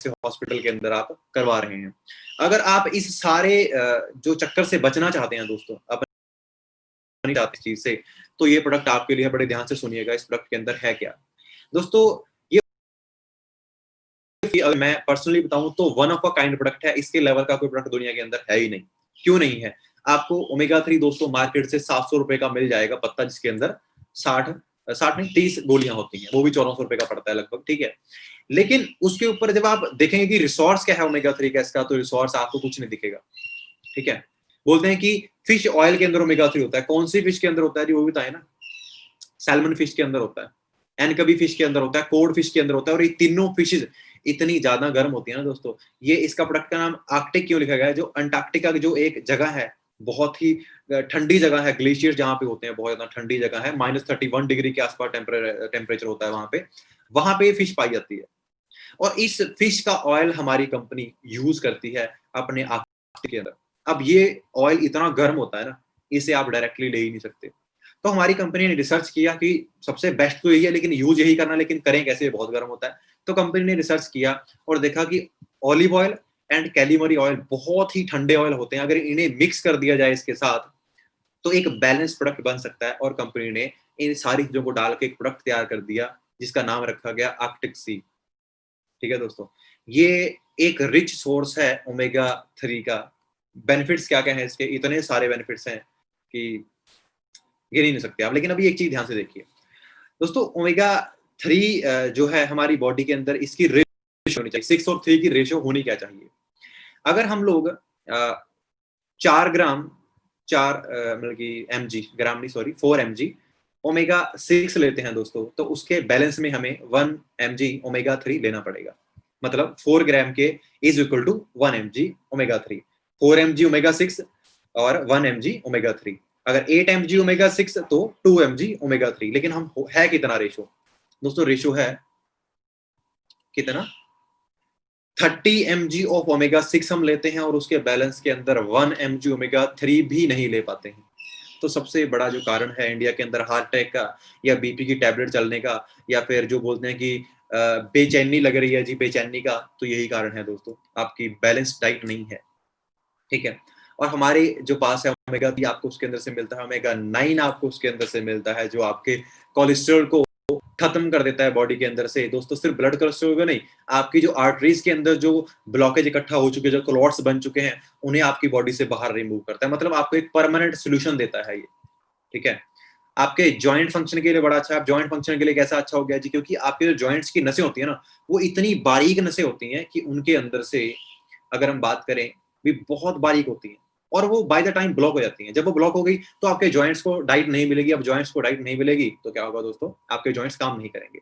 से हॉस्पिटल के अंदर आप करवा रहे हैं। अगर आप इस सारे जो चक्कर से बचना चाहते हैं दोस्तों, आप नहीं चाहते इस चीज से, तो ये प्रोडक्ट आपके लिए, बड़े ध्यान से सुनिएगा इस प्रोडक्ट के अंदर है क्या। दोस्तों ये अगर मैं पर्सनली बताऊं तो one of a kind product है, इसके लेवल का कोई प्रोडक्ट दुनिया के अंदर है ही नहीं। क्यों नहीं है? आपको ओमेगा 3 दोस्तों मार्केट से 700 रुपए का मिल जाएगा पत्ता, जिसके अंदर 60 नहीं 30 गोलियां होती हैं, वो भी 1400 रुपए का पड़ता है लगभग, ठीक है। लेकिन उसके ऊपर जब आप देखेंगे कि रिसोर्स क्या है ओमेगा 3 का इसका, तो रिसोर्स आपको कुछ नहीं दिखेगा, ठीक है। बोलते हैं कि फिश ऑयल के अंदर ओमेगा 3 होता है, कौन सी फिश के अंदर होता है जी, वो भी बताए ना। सैल्मन फिश के अंदर होता है, एनकवी फिश के अंदर होता है, कोड फिश के अंदर होता है, और ये तीनों फिशेज इतनी ज्यादा गर्म होती है ना दोस्तों। ये इसका प्रोडक्ट का नाम आर्कटिक क्यों लिखा गया है? जो अंटार्कटिका की जो एक जगह है, बहुत ही ठंडी जगह है, ग्लेशियर जहाँ पे होते हैं, बहुत ज्यादा ठंडी जगह है, -31 डिग्री के आसपास टेम्परेचर होता है वहां पे फिश पाई जाती है। और इस फिश का ऑयल हमारी कंपनी यूज करती है अपने आर्कटिक के अंदर। अब ये ऑयल इतना गर्म होता है ना, इसे आप डायरेक्टली ले ही नहीं सकते। तो हमारी कंपनी ने रिसर्च किया कि सबसे बेस्ट तो यही है, लेकिन यूज यही करना, लेकिन करें कैसे, बहुत गर्म होता है। तो कंपनी ने रिसर्च किया और देखा कि ऑलिव ऑयल एंड कैलिमरी ऑयल बहुत ही ठंडे ऑयल होते हैं, अगर इन्हें मिक्स कर दिया जाए इसके साथ तो एक बैलेंस प्रोडक्ट बन सकता है। और कंपनी ने इन सारी चीजों को डाल के एक प्रोडक्ट तैयार कर दिया, जिसका नाम रखा गया आर्कटिक सी, ठीक है दोस्तों। ये एक रिच सोर्स है ओमेगा 3 का। बेनिफिट्स क्या क्या है इसके, इतने सारे बेनिफिट्स हैं कि गिन ही नहीं सकते आप। लेकिन अभी एक चीज ध्यान से देखिए दोस्तों, ओमेगा 3 जो है हमारी बॉडी के अंदर, इसकी रेशो होनी चाहिए, 6 और 3 की रेशो होनी क्या चाहिए। अगर हम लोग 4 ग्राम, मतलब कि ग्राम नहीं, सॉरी 4 mg ओमेगा 6 लेते हैं दोस्तों, तो उसके बैलेंस में हमें 1 mg ओमेगा 3 लेना पड़ेगा। मतलब 4 ग्राम के is equal to 1 mg omega 3, 4 mg omega 6 और 1 mg ओमेगा 3। अगर 8 mg ओमेगा 6 तो 2 mg ओमेगा 3। लेकिन हम है कितना रेशो दोस्तों? रेशो है कितना? 30 mg ऑफ ओमेगा 6 हम लेते हैं, और उसके बैलेंस के अंदर 1 mg ओमेगा 3 भी नहीं ले पाते हैं। तो सबसे बड़ा जो कारण है इंडिया के अंदर हार्ट अटैक का, या बीपी की टैबलेट चलने का, या फिर जो बोलते हैं कि बेचैनी लग रही है जी, बेचैनी का, तो यही कारण है दोस्तों, आपकी बैलेंस डाइट नहीं है, ठीक है। और हमारे जो पास है ओमेगा 3 आपको उसके अंदर से मिलता है, ओमेगा 9 आपको उसके अंदर से मिलता है, जो आपके कोलेस्ट्रॉल को खत्म कर देता है बॉडी के अंदर से दोस्तों। सिर्फ ब्लड कोलेस्ट्रॉल को नहीं, आपकी जो आर्टरीज के अंदर जो ब्लॉकेज इकट्ठा हो चुके, जो क्लॉट्स बन चुके हैं, उन्हें आपकी बॉडी से बाहर रिमूव करता है। मतलब आपको एक परमानेंट सोल्यूशन देता है ये, ठीक है। आपके जॉइंट फंक्शन के लिए बड़ा अच्छा है। जॉइंट फंक्शन के लिए कैसा अच्छा हो गया जी? क्योंकि आपके जो जॉइंट्स की नसें होती है ना, वो इतनी बारीक नसें होती हैं कि उनके अंदर से अगर हम बात करें भी बहुत बारीक होती हैं, और वो बाय द टाइम ब्लॉक हो जाती हैं। जब वो ब्लॉक हो गई तो आपके जॉइंट्स को डाइट नहीं मिलेगी। अब जॉइंट्स को डाइट नहीं मिलेगी तो क्या होगा दोस्तों? आपके जॉइंट्स काम नहीं करेंगे।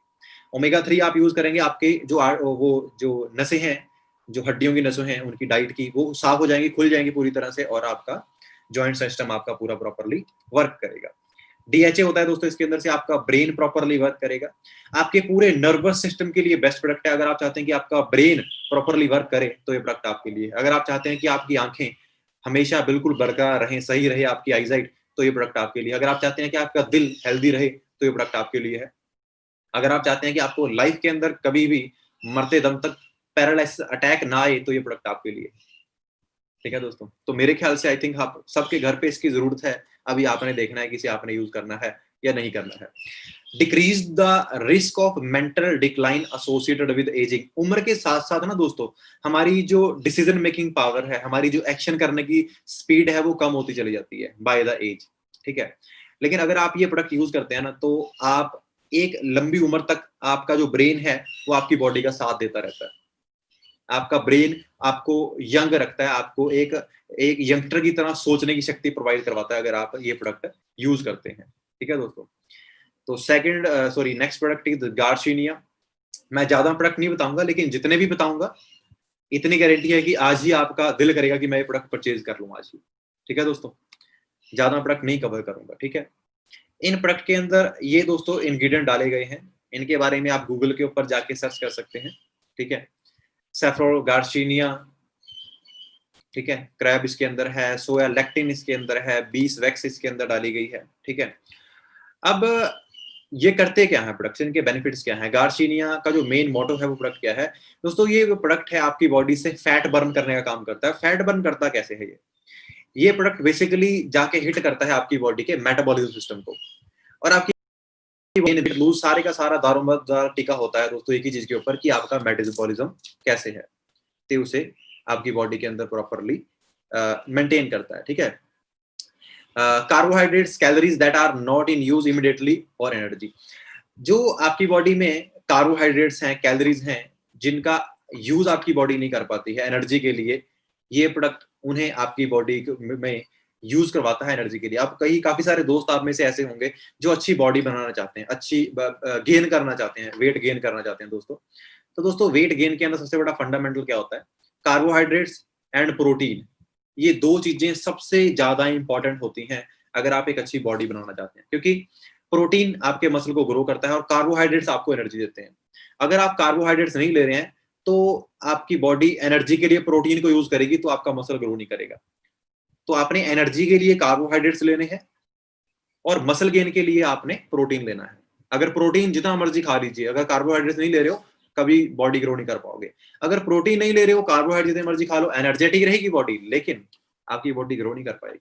ओमेगा 3 आप यूज करेंगे, आपके वो जो नसें हैं, जो हड्डियों की नसें हैं, उनकी डाइट की, वो साफ हो जाएंगी, खुल जाएंगी पूरी तरह से, और आपका जॉइंट सिस्टम आपका पूरा प्रॉपरली वर्क करेगा। डीएचए होता है दोस्तों इसके अंदर से, आपका ब्रेन प्रॉपरली वर्क करेगा। आपके पूरे नर्वस सिस्टम के लिए बेस्ट प्रोडक्ट है। अगर आप चाहते हैं कि आपका ब्रेन प्रॉपरली वर्क करे तो ये प्रोडक्ट आपके लिए है। अगर आप चाहते हैं कि आपकी आंखें हमेशा बिल्कुल बरकरार रहें, सही रहे आपकी आईसाइट, तो ये प्रोडक्ट आपके लिए। अगर आप चाहते हैं कि आपका दिल हेल्दी रहे तो ये प्रोडक्ट आपके लिए है। अगर आप चाहते हैं कि आपको लाइफ के अंदर कभी भी मरते दम तक पैरालिसिस अटैक ना आए तो ये प्रोडक्ट आपके लिए, ठीक है दोस्तों। तो मेरे ख्याल से आई थिंक आप सबके घर पे इसकी जरूरत है। अभी आपने देखना है किसी आपने यूज करना है या नहीं करना है। Decrease the risk of mental decline associated with ageing. उम्र के साथ साथ ना दोस्तों, हमारी जो डिसीजन मेकिंग पावर है, हमारी जो एक्शन करने की स्पीड है, वो कम होती चली जाती है बाय द एज, ठीक है। लेकिन अगर आप ये प्रोडक्ट यूज करते हैं ना, तो आप एक लंबी उम्र तक आपका जो ब्रेन है वो आपकी बॉडी का साथ देता रहता है। आपका ब्रेन आपको यंग रखता है, आपको एक एक यंगस्टर की तरह सोचने की शक्ति प्रोवाइड करवाता है अगर आप ये प्रोडक्ट यूज करते हैं, ठीक है दोस्तों। तो नेक्स्ट प्रोडक्ट इज गार्सिनिया। मैं ज्यादा प्रोडक्ट नहीं बताऊंगा, लेकिन जितने भी बताऊंगा इतनी गारंटी है कि आज ही आपका दिल करेगा कि मैं ये प्रोडक्ट परचेज कर लूं आज ही, ठीक है दोस्तों। ज्यादा प्रोडक्ट नहीं कवर करूंगा, ठीक है। इन प्रोडक्ट के अंदर ये दोस्तों इंग्रेडिएंट डाले गए हैं, इनके बारे में आप गूगल के ऊपर जाके सर्च कर सकते हैं, ठीक है। सैफ्रोल गार्सिनिया, ठीक है, क्रैब इसके अंदर है, सोया लेक्टिन इसके अंदर है, बीस वैक्स इसके अंदर डाली गई है, ठीक है। अब ये करते क्या है प्रोडक्ट्स, इनके बेनिफिट्स क्या हैं? गार्सिनिया का जो मेन मोटो है वो प्रोडक्ट क्या है? दोस्तों ये जो प्रोडक्ट है आपकी बॉडी से फैट बर्न करने का काम करता है। फैट बर्न करता कैसे है ये? ये प्रोडक्ट बेसिकली जाके हिट करता है आपकी बॉडी के मेटाबॉलिज्म सिस्टम को, और आपकी लूज सारे का सारा दारोमदार टिका होता है दोस्तों एक ही चीज के ऊपर कि आपका मेटाबॉलिज्म कैसे है, तो उसे आपकी बॉडी के अंदर प्रॉपरली मेंटेन करता है। ठीक है। Carbohydrates, calories that are not in use immediately और एनर्जी। जो आपकी बॉडी में कार्बोहाइड्रेट्स हैं, कैलोरीज हैं, जिनका यूज आपकी बॉडी नहीं कर पाती है एनर्जी के लिए, ये प्रोडक्ट उन्हें आपकी बॉडी में यूज करवाता है एनर्जी के लिए। आप कई काफी सारे दोस्त आप में से ऐसे होंगे जो अच्छी बॉडी बनाना चाहते हैं, अच्छी गेन करना चाहते हैं, वेट गेन करना चाहते हैं दोस्तों। तो दोस्तों वेट गेन के अंदर सबसे बड़ा फंडामेंटल क्या होता है? Carbohydrates and protein. ये दो चीजें सबसे ज्यादा इंपॉर्टेंट होती हैं अगर आप एक अच्छी बॉडी बनाना चाहते हैं, क्योंकि प्रोटीन आपके मसल को ग्रो करता है और कार्बोहाइड्रेट्स आपको एनर्जी देते हैं। अगर आप कार्बोहाइड्रेट्स नहीं ले रहे हैं तो आपकी बॉडी एनर्जी के लिए प्रोटीन को यूज करेगी, तो आपका मसल ग्रो नहीं करेगा। तो आपने एनर्जी के लिए कार्बोहाइड्रेट्स लेने हैं और मसल गेन के लिए आपने प्रोटीन लेना है। अगर प्रोटीन जितना मर्जी खा लीजिए, अगर कार्बोहाइड्रेट्स नहीं ले रहे हो कभी बॉडी ग्रो नहीं कर पाओगे। अगर प्रोटीन नहीं ले रहे हो, कार्बोहाइड्रेट जितने मर्जी खा लो, एनर्जेटिक रहेगी बॉडी, लेकिन आपकी बॉडी ग्रो नहीं कर पाएगी।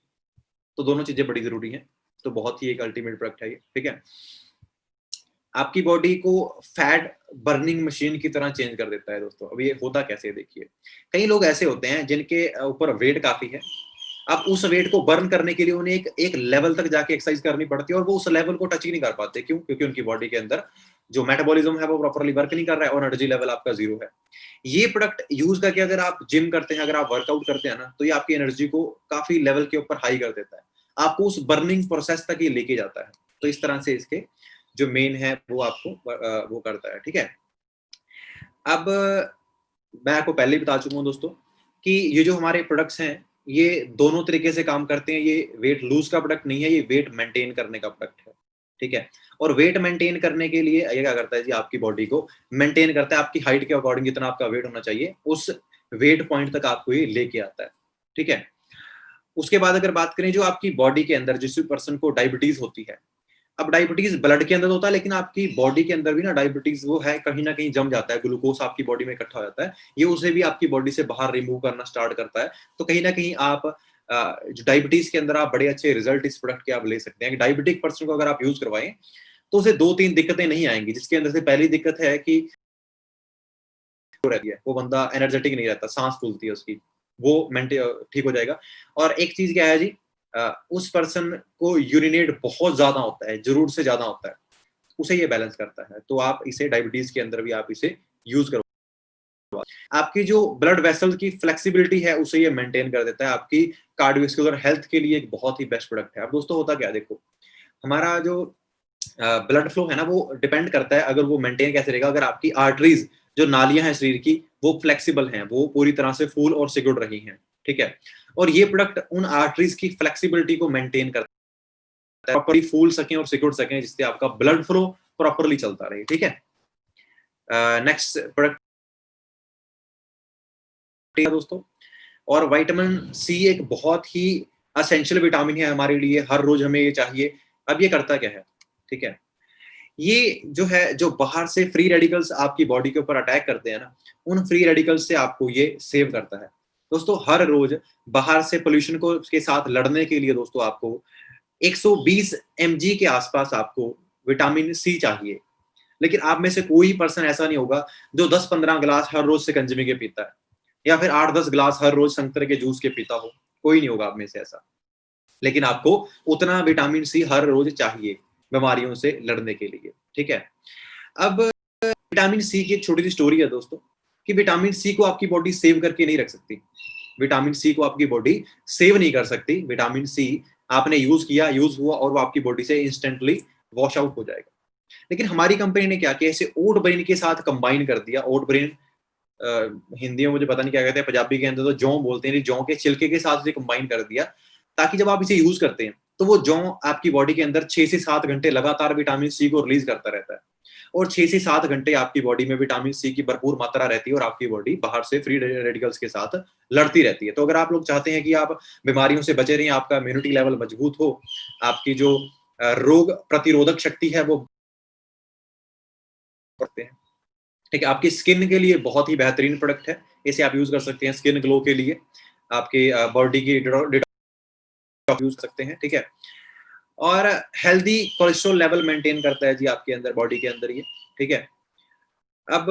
तो दोनों चीजें बड़ी जरूरी हैं। तो बहुत ही एक अल्टीमेट प्रोडक्ट है ये। ठीक है। आपकी बॉडी को फैट बर्निंग मशीन की तरह चेंज कर देता है दोस्तों। अब ये होता कैसे है देखिए। कई लोग ऐसे होते हैं जिनके ऊपर वेट काफी है। अब उस वेट को बर्न करने के लिए उन्हें एक लेवल तक जाके एक्सरसाइज करनी पड़ती है और वो उस लेवल को टच ही नहीं कर पाते। क्यों? क्योंकि उनकी बॉडी के अंदर जो मेटाबॉलिज्म है वो प्रॉपरली वर्क नहीं कर रहा है और एनर्जी लेवल आपका जीरो है। ये प्रोडक्ट यूज करके अगर आप जिम करते हैं, अगर आप वर्कआउट करते हैं ना, तो ये आपकी एनर्जी को काफी लेवल के ऊपर हाई कर देता है, आपको उस बर्निंग प्रोसेस तक ये लेके जाता है। तो इस तरह से इसके जो मेन है वो आपको वो करता है। ठीक है। अब मैं आपको पहले ही बता चुका हूँ दोस्तों कि ये जो हमारे प्रोडक्ट्स हैं ये दोनों तरीके से काम करते हैं। ये वेट लूज का प्रोडक्ट नहीं है, ये वेट मेंटेन करने का प्रोडक्ट है। ठीक है। और वेट मेंटेन करने के लिए ये क्या करता है जी, आपकी बॉडी को मेंटेन करता है। आपकी हाइट के अकॉर्डिंग जितना आपका वेट होना चाहिए उस वेट पॉइंट तक आपको ये लेके आता है। ठीक है। उसके बाद अगर बात करें जो आपकी बॉडी के अंदर जिस पर्सन को डायबिटीज होती है, अब डायबिटीज ब्लड के अंदर होता है, लेकिन आपकी बॉडी के अंदर भी ना डायबिटीज वो है, कहीं ना कहीं जम जाता है, ग्लूकोज आपकी बॉडी में इकट्ठा हो जाता है, ये उसे भी आपकी बॉडी से बाहर रिमूव करना स्टार्ट करता है। तो कहीं ना कहीं आप जो डायबिटीज के अंदर आप बड़े अच्छे रिजल्ट इस प्रोडक्ट के आप ले सकते हैं। डायबिटिक पर्सन को अगर आप यूज करवाएं तो उसे 2-3 दिक्कतें नहीं आएंगी, जिसके अंदर से पहली दिक्कत है कि रहती है, वो बंदा एनर्जेटिक नहीं रहता, सांस फूलती है उसकी, वो ठीक हो जाएगा। और एक चीज क्या है जी, उस पर्सन को यूरिनेट बहुत ज्यादा होता है, जरूर से ज्यादा होता है, उसे ये बैलेंस करता है। तो आप इसे डायबिटीज के अंदर भी आप इसे यूज करो। आपकी जो ब्लड वेसल की फ्लेक्सिबिलिटी है उसे ये मेंटेन कर देता है। आपकी कार्डियोवैस्कुलर हेल्थ के लिए एक बहुत ही बेस्ट प्रोडक्ट है। अब दोस्तों होता क्या, देखो हमारा जो ब्लड फ्लो है ना वो डिपेंड करता है, अगर वो मेंटेन कैसे रहेगा, अगर आपकी आर्टरीज जो नालियां हैं शरीर की वो फ्लेक्सिबल हैं, वो पूरी तरह से फूल और सिकुड़ रही हैं। ठीक है। और ये प्रोडक्ट उन आर्टरीज की फ्लेक्सिबिलिटी को मेंटेन करता है, प्रॉपर्ली फूल सकें और सिकुड़ सकें, जिससे आपका ब्लड फ्लो प्रॉपर्ली चलता रहे। ठीक है। नेक्स्ट प्रोडक्ट दोस्तों, और विटामिन सी एक बहुत ही असेंशियल विटामिन है हमारे लिए, हर रोज हमें ये चाहिए। अब ये करता क्या है? ठीक है। ये जो है, जो बाहर से फ्री रेडिकल्स आपकी बॉडी के ऊपर अटैक करते हैं ना, उन फ्री रेडिकल्स से आपको ये सेव करता है। दोस्तों हर रोज बाहर से पोल्यूशन को के साथ लड़ने के लिए दोस्तों आपको 120 mg के आसपास आपको विटामिन सी चाहिए। लेकिन आप में से कोई पर्सन ऐसा नहीं होगा जो 10-15 गिलास हर रोज शिकंजवी के पीता है, या फिर 8-10 गिलास हर रोज संतरे के जूस के पीता हो। कोई नहीं होगा आप में से ऐसा। लेकिन आपको उतना विटामिन सी हर रोज चाहिए बीमारियों से लड़ने के लिए। ठीक है। अब विटामिन सी की एक छोटी सी स्टोरी है दोस्तों, कि विटामिन सी को आपकी बॉडी सेव करके नहीं रख सकती। विटामिन सी को आपकी बॉडी सेव नहीं कर सकती। विटामिन सी आपने यूज किया, यूज हुआ और वो आपकी बॉडी से इंस्टेंटली वॉश आउट हो जाएगा। लेकिन हमारी कंपनी ने क्या किया, इसे ओट ब्रेन के साथ कंबाइन कर दिया। ओट ब्रेन हिंदी में मुझे पता नहीं क्या कहते हैं, पंजाबी के अंदर तो जौ बोलते हैं, जौ के छिलके के साथ इसे कंबाइन कर दिया, ताकि जब आप इसे यूज करते हैं तो वो जौ आपकी बॉडी के अंदर 6 से 7 घंटे लगातार विटामिन सी को रिलीज करता रहता है, और 6 से 7 घंटे आपकी बॉडी में विटामिन सी की भरपूर मात्रा रहती है और आपकी बॉडी बाहर से फ्री रेडिकल्स के साथ लड़ती रहती है। तो अगर आप लोग चाहते हैं कि आप बीमारियों से बचे रहें, आपका इम्यूनिटी लेवल मजबूत हो, आपकी जो रोग प्रतिरोधक शक्ति है वो करते हैं। ठीक है, आपकी स्किन के लिए बहुत ही बेहतरीन प्रोडक्ट है, इसे आप यूज कर सकते हैं स्किन ग्लो के लिए, आपकी बॉडी की यूज कर सकते हैं। ठीक है, और हेल्दी कोलेस्ट्रॉल लेवल मेंटेन करता है जी आपके अंदर, बॉडी के अंदर ये। ठीक है, अब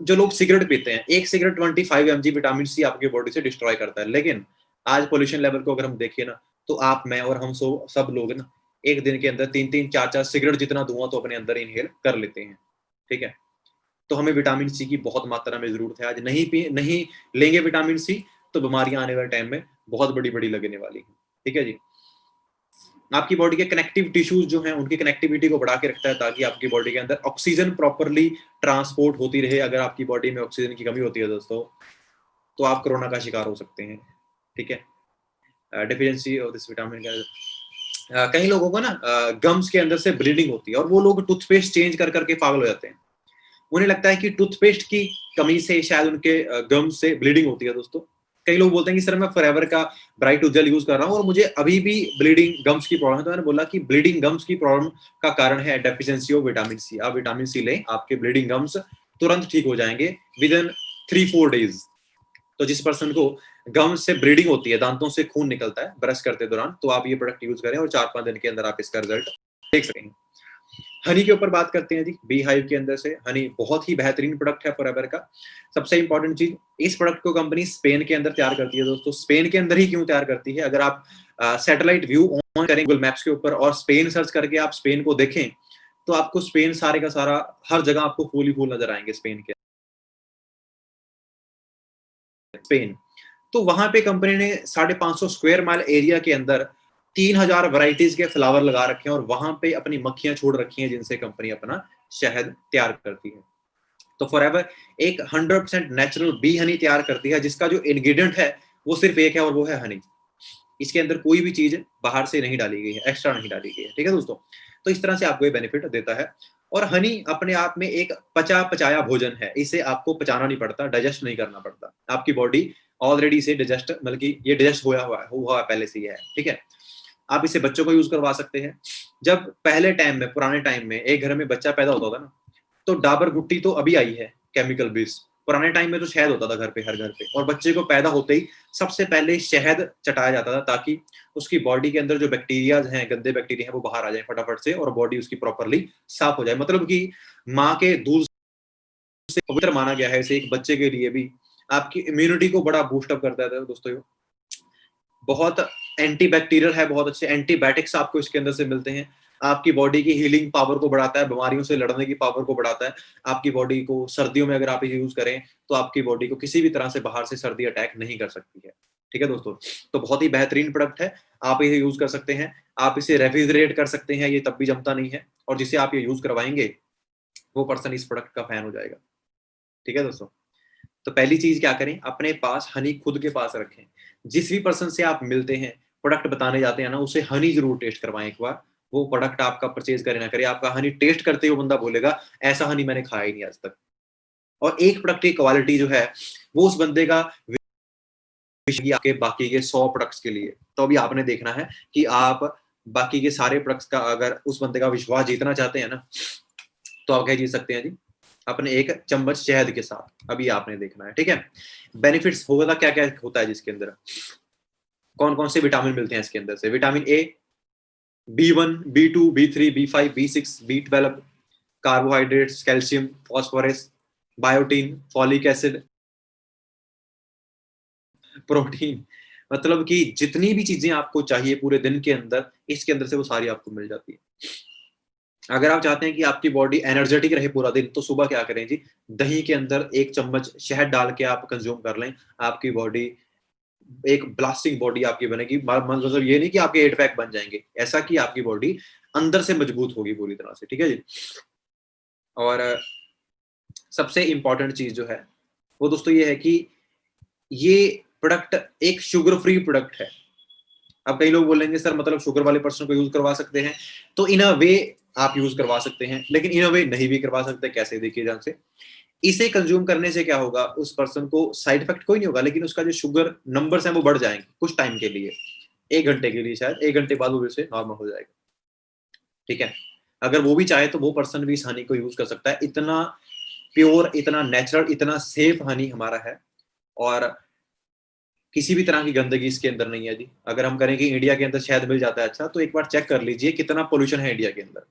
जो लोग सिगरेट पीते हैं, एक सिगरेट 25 mg विटामिन सी आपकी बॉडी से डिस्ट्रॉय करता है, लेकिन आज पोल्यूशन लेवल को अगर हम देखें ना, तो आप, मैं और हम सब लोग ना एक दिन के अंदर 3-3 4-4 सिगरेट जितना धुआं तो अपने अंदर इनहेल कर लेते हैं। ठीक है, तो हमें विटामिन सी की बहुत मात्रा में जरूरत है। आज नहीं लेंगे विटामिन सी, तो बीमारियां आने वाले टाइम में बहुत बड़ी लगने वाली है। ठीक है जी, आपकी बॉडी के कनेक्टिव टिश्यूज जो हैं उनकी कनेक्टिविटी को बढ़ा के रखता है, ताकि आपकी बॉडी के अंदर ऑक्सीजन प्रॉपरली ट्रांसपोर्ट होती रहे। अगर आपकी बॉडी में ऑक्सीजन की कमी होती है दोस्तों, तो आप कोरोना का शिकार हो सकते हैं। ठीक है, डिफिशियंसी ऑफ दिस विटामिन का कई लोगों को ना गम्स के अंदर से ब्लीडिंग होती है, और वो लोग टूथपेस्ट चेंज कर करके पागल हो जाते हैं। उन्हें लगता है कि टूथपेस्ट की कमी से शायद उनके गम्स से ब्लीडिंग होती है दोस्तों। कई लोग बोलते हैं कि सर मैं फॉरएवर का ब्राइट उज्जवल यूज कर रहा हूँ और मुझे अभी भी ब्लीडिंग गम्स की प्रॉब्लम है। तो मैंने बोला कि ब्लीडिंग गम्स की प्रॉब्लम का कारण है डेफिशिएंसी ऑफ विटामिन सी। आप विटामिन सी लें, आपके ब्लीडिंग गम्स तुरंत ठीक हो जाएंगे विद इन 3-4 डेज। तो जिस पर्सन को गम्स से ब्लीडिंग होती है, दांतों से खून निकलता है ब्रश करते दौरान, तो आप ये प्रोडक्ट यूज करें और 4-5 दिन के अंदर आप इसका रिजल्ट देख सकेंगे। हनी के ऊपर बात करते हैं जी। बी हाइव के अंदर से हनी बहुत ही बेहतरीन प्रोडक्ट है फॉरएवर का। सबसे इंपॉर्टेंट चीज, इस प्रोडक्ट को कंपनी स्पेन के अंदर तैयार करती है दोस्तों। स्पेन के अंदर ही क्यों तैयार करती है? अगर आप सैटेलाइट व्यू ऑन करें गूगल मैप्स के ऊपर और स्पेन सर्च करके आप स्पेन को देखें, तो आपको स्पेन सारे का सारा हर जगह आपको फूल ही फूल नजर आएंगे स्पेन के। स्पेन, तो वहां पे कंपनी ने 550 स्क्वायर माइल एरिया के अंदर 3000 वैरायटीज के फ्लावर लगा रखे हैं, और वहां पे अपनी मक्खियां छोड़ रखी हैं जिनसे कंपनी अपना शहद तैयार करती है। तो फॉरएवर एक 100% नेचुरल बी हनी तैयार करती है, जिसका जो इंग्रेडिएंट है वो सिर्फ एक है, और वो है हनी। इसके अंदर कोई भी चीज बाहर से नहीं डाली गई है, एक्स्ट्रा नहीं डाली गई है। ठीक है दोस्तों, तो इस तरह से आपको ये बेनिफिट देता है। और हनी अपने आप में एक पचा पचाया भोजन है, इसे आपको पचाना नहीं पड़ता, डाइजेस्ट नहीं करना पड़ता। आपकी बॉडी ऑलरेडी इसे डाइजेस्ट, मतलब कि ये डाइजेस्ट हुआ पहले से ही है। ठीक है, आप इसे बच्चों को यूज करवा सकते हैं। जब पहले टाइम में, पुराने टाइम में एक घर में बच्चा पैदा होता था ना, तो डाबर गुट्टी तो अभी आई है केमिकल बेस्ड, पुराने टाइम में तो शहद होता था घर पे, हर घर पे, और बच्चे को पैदा होते ही सबसे पहले शहद चटाया जाता था, ताकि उसकी बॉडी के अंदर जो बैक्टीरियाज हैं, गंदे बैक्टीरिया हैं, वो बाहर आ जाए फटाफट से, और बॉडी उसकी प्रॉपरली साफ हो जाए। मतलब कि माँ के दूध से पवित्र माना गया है इसे एक बच्चे के लिए भी। आपकी इम्यूनिटी को बड़ा बूस्ट अप करता है दोस्तों। बहुत एंटीबैक्टीरियल है, बहुत अच्छे एंटीबायोटिक्स आपको इसके अंदर से मिलते हैं। आपकी बॉडी की हीलिंग पावर को बढ़ाता है, बीमारियों से लड़ने की पावर को बढ़ाता है। आपकी बॉडी को सर्दियों में अगर आप इसे यूज करें, तो आपकी बॉडी को किसी भी तरह से बाहर से सर्दी अटैक नहीं कर सकती है। ठीक है दोस्तों, तो बहुत ही बेहतरीन प्रोडक्ट है, आप इसे यूज कर सकते हैं। आप इसे रेफ्रिजरेट कर सकते हैं, ये तब भी जमता नहीं है, और जिसे आप ये यूज करवाएंगे वो पर्सन इस प्रोडक्ट का फैन हो जाएगा। ठीक है दोस्तों, तो पहली चीज क्या करें, अपने पास हनी खुद के पास रखें। जिस भी पर्सन से आप मिलते हैं, प्रोडक्ट बताने जाते हैं ना, उसे हनी जरूर टेस्ट करवाएं एक बार। वो प्रोडक्ट आपका परचेज करे ना करे, आपका हनी टेस्ट करते हुए बंदा बोलेगा ऐसा हनी मैंने खाया ही नहीं आज तक। और एक प्रोडक्ट की क्वालिटी जो है, वो उस बंदे का आपके बाकी के 100 प्रोडक्ट्स के लिए। तो अभी आपने देखना है कि आप बाकी के सारे प्रोडक्ट्स का अगर उस बंदे का विश्वास जीतना चाहते हैं ना, तो आप क्या जीत सकते हैं जी, अपने एक चम्मच शहद के साथ। अभी आपने देखना है। ठीक है, बेनिफिट्स होगा क्या क्या होता है जिसके अंदर, कौन कौन से विटामिन मिलते हैं इसके अंदर से। Vitamin A, B1, B2, B3, B5, B6, B12, carbohydrates, calcium, phosphorus, biotin, folic acid, protein, मतलब कि जितनी भी चीजें आपको चाहिए पूरे दिन के अंदर, इसके अंदर से वो सारी आपको मिल जाती है। अगर आप चाहते हैं कि आपकी बॉडी एनर्जेटिक रहे पूरा दिन, तो सुबह क्या करें जी, दही के अंदर 1 चम्मच शहद डाल के आप कंज्यूम कर लें। आपकी बॉडी एक ब्लास्टिंग बॉडी आपकी बनेगी। मतलब ये नहीं कि आपके 8 पैक बन जाएंगे, ऐसा कि आपकी बॉडी अंदर से मजबूत होगी पूरी तरह से। ठीक है जी, और सबसे इंपॉर्टेंट चीज जो है वो दोस्तों ये है कि ये प्रोडक्ट एक शुगर फ्री प्रोडक्ट है। अब कई लोग बोलेंगे सर मतलब शुगर वाले पर्सन को यूज करवा सकते हैं, तो इन अ वे आप यूज करवा सकते हैं, लेकिन इन अ वे नहीं भी करवा सकते। कैसे, देखिए ध्यान से। इसे कंज्यूम करने से क्या होगा, उस पर्सन को साइड इफेक्ट कोई नहीं होगा, लेकिन उसका जो शुगर नंबर्स हैं वो बढ़ जाएंगे कुछ टाइम के लिए, 1 घंटे के लिए, शायद 1 घंटे बाद वो फिर से नॉर्मल हो जाएगा। ठीक है, अगर वो भी चाहे तो वो पर्सन भी इस हनी को यूज कर सकता है। इतना प्योर, इतना नेचुरल, इतना सेफ हनी हमारा है, और किसी भी तरह की गंदगी इसके अंदर नहीं है जी। अगर हम करें कि इंडिया के अंदर शहद मिल जाता है, अच्छा, तो एक बार चेक कर लीजिए कितना पोल्यूशन है इंडिया के अंदर।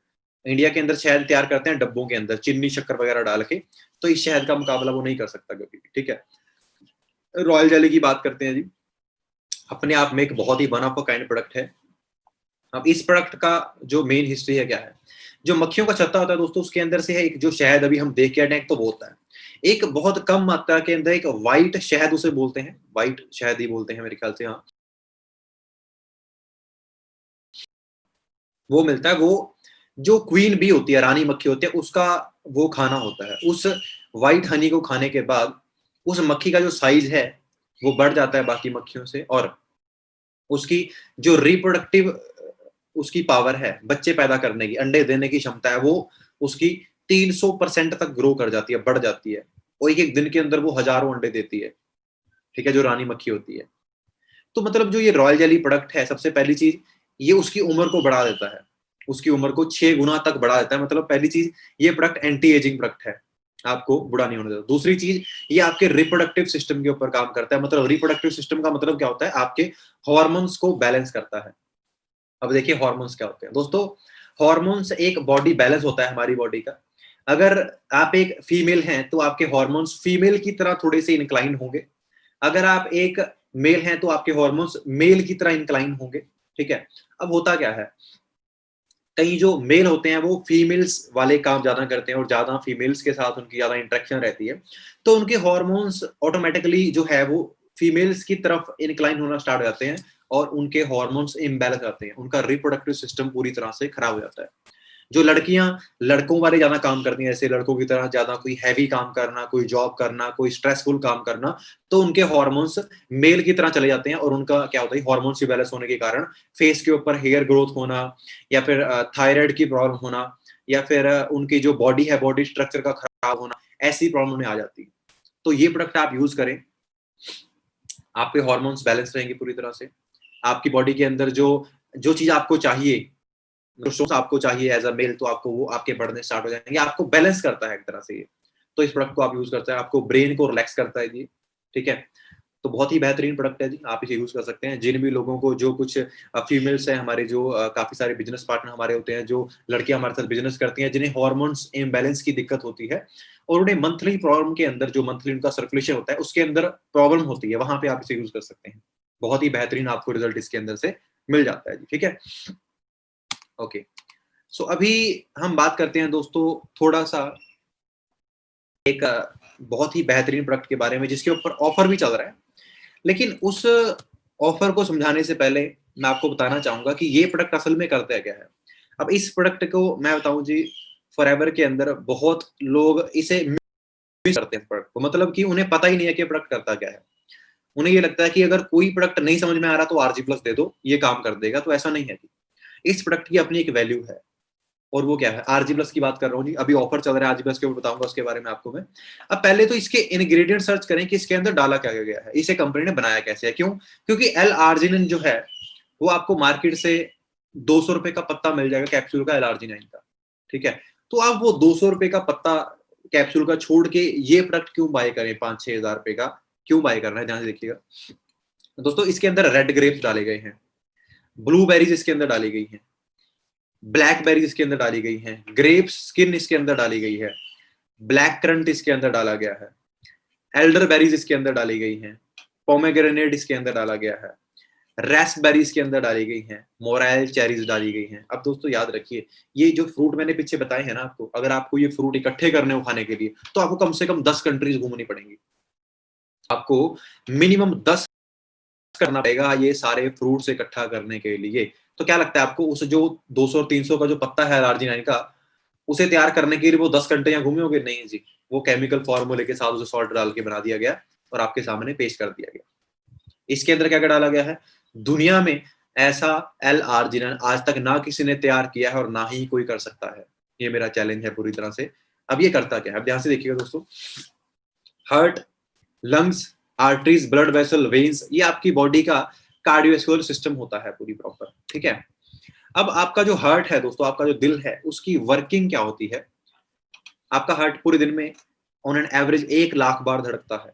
इंडिया के अंदर शहद तैयार करते हैं डब्बों के अंदर, चीनी शक्कर वगैरह डाल के, तो इस शहद का मुकाबला वो नहीं कर सकता कभी भी, ठीक है। रॉयल जेली की बात करते हैं जी, अपने आप में एक बहुत ही one of a kind product है। अब इस प्रोडक्ट का जो मेन हिस्ट्री है क्या है, जो मक्खियों का छत्ता होता है दोस्तों, उसके अंदर से है एक जो शहद अभी हम देख के आए हैं, तो वो होता है एक बहुत कम मात्रा के अंदर एक व्हाइट शहद, उसे बोलते हैं व्हाइट शहद ही बोलते हैं मेरे ख्याल से, हाँ, वो मिलता है। वो जो क्वीन बी होती है, रानी मक्खी होती है, उसका वो खाना होता है। उस व्हाइट हनी को खाने के बाद उस मक्खी का जो साइज है वो बढ़ जाता है बाकी मक्खियों से, और उसकी जो रिप्रोडक्टिव उसकी पावर है, बच्चे पैदा करने की, अंडे देने की क्षमता है, वो उसकी 300% तक ग्रो कर जाती है, बढ़ जाती है, और एक एक दिन के अंदर वो हजारों अंडे देती है, ठीक है, जो रानी मक्खी होती है। तो मतलब जो ये रॉयल जेली प्रोडक्ट है, सबसे पहली चीज, ये उसकी उम्र को बढ़ा देता है, उसकी उम्र को 6 गुना तक बढ़ा देता है। मतलब पहली चीज, ये प्रोडक्ट एंटी एजिंग प्रोडक्ट है, आपको बुढ़ा नहीं होने देता। दूसरी चीज, ये आपके रिप्रोडक्टिव सिस्टम के ऊपर काम करता है। मतलब रिप्रोडक्टिव सिस्टम का मतलब क्या होता है, आपके हॉर्मोन्स को बैलेंस करता है। अब देखिए हॉर्मोन्स क्या होते हैं दोस्तों। हॉर्मोन्स एक बॉडी बैलेंस होता है हमारी बॉडी का। अगर आप एक फीमेल हैं तो आपके हॉर्मोन्स फीमेल की तरह थोड़े से इंक्लाइन होंगे। अगर आप एक मेल हैं तो आपके हॉर्मोन्स मेल की तरह इंक्लाइन होंगे, ठीक है। अब होता क्या है, कई जो मेल होते हैं वो फीमेल्स वाले काम ज्यादा करते हैं और ज्यादा फीमेल्स के साथ उनकी ज्यादा इंटरेक्शन रहती है, तो उनके हॉर्मोन्स ऑटोमेटिकली जो है वो फीमेल्स की तरफ इंक्लाइन होना स्टार्ट हो जाते हैं, और उनके हॉर्मोन्स इम्बैलेंस आते हैं, उनका रिप्रोडक्टिव सिस्टम पूरी तरह से खराब हो जाता है। जो लड़कियां लड़कों वाले ज्यादा काम करती हैं, जैसे लड़कों की तरह ज्यादा कोई हैवी काम करना, कोई जॉब करना, कोई स्ट्रेसफुल काम करना, तो उनके हॉर्मोन्स मेल की तरह चले जाते हैं, और उनका क्या होता है, हॉर्मोन्स बैलेंस होने के कारण फेस के ऊपर हेयर ग्रोथ होना, या फिर थायराइड की प्रॉब्लम होना, या फिर उनकी जो बॉडी है, बॉडी स्ट्रक्चर का खराब होना, ऐसी प्रॉब्लम उन्हें आ जाती है। तो ये प्रोडक्ट आप यूज करें, आपके हॉर्मोन्स बैलेंस रहेंगे पूरी तरह से। आपकी बॉडी के अंदर जो जो चीज आपको चाहिए, जो आपको चाहिए एज अ मेल, तो आपको वो आपके बढ़ने स्टार्ट हो जाएंगे। आपको बैलेंस करता है एक तरह से ये। तो इस प्रोडक्ट को आप यूज करते हैं, आपको ब्रेन को रिलैक्स करता है जी, ठीक है। तो बहुत ही बेहतरीन प्रोडक्ट है जी, आप इसे यूज कर सकते हैं। जिन भी लोगों को, जो कुछ फीमेल्स हैं हमारे, जो काफी सारे बिजनेस पार्टनर हमारे होते हैं, जो लड़कियां हमारे साथ बिजनेस करती हैं, जिन्हें हॉर्मोन्स इम्बैलेंस की दिक्कत होती है, और उन्हें मंथली प्रॉब्लम के अंदर, जो मंथली उनका सर्कुलेशन होता है उसके अंदर प्रॉब्लम होती है, वहां पे आप इसे यूज कर सकते हैं। बहुत ही बेहतरीन आपको रिजल्ट इसके अंदर से मिल जाता है जी, ठीक है। ओके, सो अभी हम बात करते हैं दोस्तों थोड़ा सा एक बहुत ही बेहतरीन प्रोडक्ट के बारे में, जिसके ऊपर ऑफर भी चल रहा है। लेकिन उस ऑफर को समझाने से पहले मैं आपको बताना चाहूंगा कि ये प्रोडक्ट असल में करता है क्या है। अब इस प्रोडक्ट को मैं बताऊं जी, फॉरएवर के अंदर बहुत लोग इसे मिस करते हैं प्रोडक्ट को, मतलब कि उन्हें पता ही नहीं है कि प्रोडक्ट करता क्या है। उन्हें ये लगता है कि अगर कोई प्रोडक्ट नहीं समझ में आ रहा तो आरजी प्लस दे दो, ये काम कर देगा। तो ऐसा नहीं है जी। इस प्रोडक्ट की अपनी एक वैल्यू है, और वो क्या है, आरजी प्लस की बात कर रहा हूँ जी। अभी ऑफर चल रहा है आरजी प्लस के ऊपर, बताऊंगा उसके बारे में आपको मैं। अब पहले तो इसके इंग्रेडिएंट सर्च करें कि इसके अंदर डाला क्या गया है, इसे कंपनी ने बनाया कैसे है। क्यों? क्योंकि एल आर्जिनिन जो है वो आपको मार्केट से 200 रुपए का पत्ता मिल जाएगा कैप्सूल का, एल आर्जिनिन का, ठीक है। तो आप वो 200 रुपए का पत्ता कैप्सूल का छोड़ के ये प्रोडक्ट क्यों बाय करें 5-6 हज़ार रुपए का, क्यों बाय करना है, ध्यान से देखिएगा दोस्तों। इसके अंदर रेड ग्रेप्स डाले गए हैं, ब्लूबेरीज इसके अंदर डाली गई हैं, ब्लैकबेरीज इसके अंदर डाली गई हैं, ग्रेप्स स्किन इसके अंदर डाली गई है, ब्लैक करंट इसके अंदर डाला गया है, एल्डर बेरीज इसके अंदर डाली गई हैं, पोमेग्रेनेट इसके अंदर डाला गया है, रेस्पबेरीज के अंदर डाली गई हैं, मोराइल चेरीज डाली गई हैं। अब दोस्तों याद रखिए, ये जो फ्रूट मैंने पीछे बताए हैं ना आपको, अगर आपको ये फ्रूट इकट्ठे करने हो खाने के लिए, तो आपको कम से कम 10 कंट्रीज घूमनी पड़ेंगी। आपको मिनिमम 10 करना पड़ेगा ये सारे फ्रूट्स इकट्ठा करने के लिए। तो क्या लगता है आपको, उस जो 200 और 300 का जो पत्ता है लार्जिनाइन का, उसे तैयार करने के लिए वो 10 घंटे यहाँ घूमे होंगे? नहीं जी। वो केमिकल फॉर्मूले के साथ उसे सॉल्ट डाल के बना दिया गया और आपके सामने पेश कर दिया गया। इसके अंदर क्या क्या डाला गया है? दुनिया में ऐसा एल आर्जिनिन आज तक ना किसी ने तैयार किया है और ना ही कोई कर सकता है। ये मेरा चैलेंज है पूरी तरह से। अब ये करता क्या है, अब ध्यान से देखिएगा दोस्तों। Heart, lungs, arteries, blood vessel, veins, ये आपकी बॉडी का कार्डियोवैस्कुलर सिस्टम होता है पूरी प्रॉपर, ठीक है। अब आपका जो हार्ट है दोस्तों, आपका जो दिल है, उसकी वर्किंग क्या होती है? आपका हार्ट पूरे दिन में ऑन एन एवरेज 1 लाख बार धड़कता है।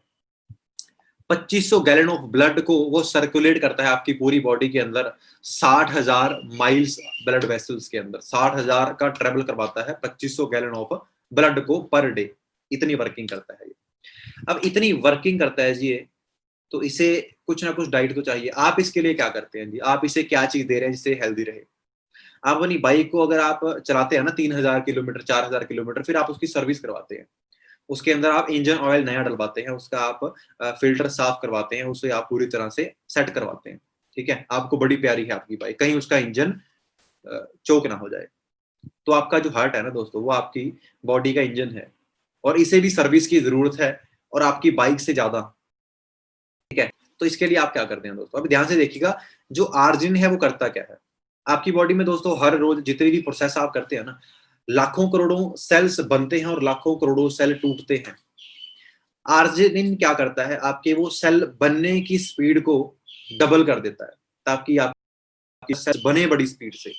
2500 गैलन ऑफ ब्लड को वो सर्कुलेट करता है आपकी पूरी बॉडी के अंदर, 60,000 माइल्स ब्लड वेसल्स के अंदर, 60,000 का ट्रेवल करवाता है 2500 गैलन ऑफ ब्लड को पर डे। इतनी वर्किंग करता है ये। अब इतनी वर्किंग करता है जी ये, तो इसे कुछ ना कुछ डाइट तो चाहिए। आप इसके लिए क्या करते हैं जी? आप इसे क्या चीज दे रहे हैं जिससे हेल्दी रहे? आप अपनी बाइक को अगर आप चलाते हैं ना 3000 किलोमीटर 4000 किलोमीटर, फिर आप उसकी सर्विस करवाते हैं, उसके अंदर आप इंजन ऑयल नया डलवाते हैं, उसका आप फिल्टर साफ करवाते हैं, उसे आप पूरी तरह से सेट करवाते हैं, ठीक है? आपको बड़ी प्यारी है आपकी बाइक, कहीं उसका इंजन चोक ना हो जाए। तो आपका जो हार्ट है ना दोस्तों, वो आपकी बॉडी का इंजन है, और इसे भी सर्विस की जरूरत है, और आपकी बाइक से ज्यादा, ठीक है? तो इसके लिए आप क्या करते हैं दोस्तों? अभी ध्यान से देखिएगा, जो आर्जिन है वो करता क्या है आपकी बॉडी में दोस्तों। हर रोज जितनी भी प्रोसेस आप करते हैं ना, लाखों करोड़ों सेल्स बनते हैं और लाखों करोड़ों सेल टूटते हैं। आर्जिनिन क्या करता है? आपके वो सेल बनने की स्पीड को डबल कर देता है, ताकि आपके सेल बने बड़ी स्पीड से।